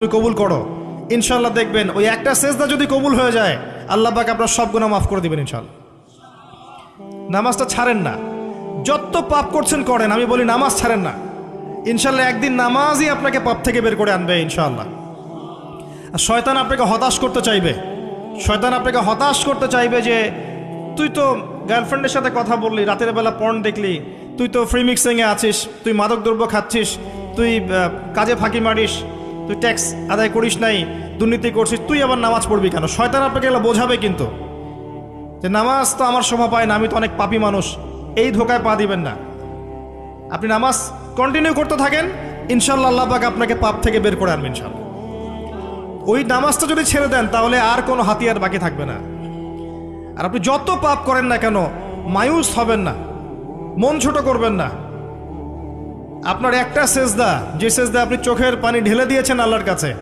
তুমি কবুল করো, ইনশাল্লাহ দেখবেন ওই একটা সেজদা যদি কবুল হয়ে যায় আল্লাহ পাক আপনার সব গুনাহ মাফ করে দিবেন ইনশাল্লাহ। নামাজটা ছাড়েন না, যত পাপ করছেন করেন, আমি বলি নামাজ ছাড়েন না। ইনশাল্লাহ একদিন নামাজই আপনাকে পাপ থেকে বের করে আনবে ইনশাল্লাহ। আর শয়তান আপনাকে হতাশ করতে চাইবে, শয়তান আপনাকে হতাশ করতে চাইবে যে তুই তো গার্লফ্রেন্ডের সাথে কথা বললি, রাতের বেলা পর্ন দেখলি, তুই তো ফ্রি মিক্সিংয়ে আছিস, তুই মাদক দ্রব্য খাচ্ছিস, তুই কাজে ফাঁকি মারিস, তুই ট্যাক্স আদায় করিস নাই, দুর্নীতি করছিস, তুই আবার নামাজ পড়বি কেন? শয়তান আপনাকে এগুলো বোঝাবে কিন্তু যে নামাজ তো আমার শোভা পায় না, আমি তো অনেক পাপী মানুষ। এই ধোকায় পা দিবেন না। আপনি নামাজ কন্টিনিউ করতে থাকেন, ইনশাল্লাহ আল্লাহ পাক আপনাকে পাপ থেকে বের করে আনবেন ইনশাল্লাহ। ওই নামাজটা যদি ছেড়ে দেন তাহলে আর কোনো হাতিয়ার বাকি থাকবে না। আর আপনি যত পাপ করেন না কেন মায়ুস হবেন না, মন ছোট করবেন না। আপনার একটা সেজদা, যে সেজদা আপনি চোখের পানি ঢেলে দিয়েছেন আল্লাহর কাছে,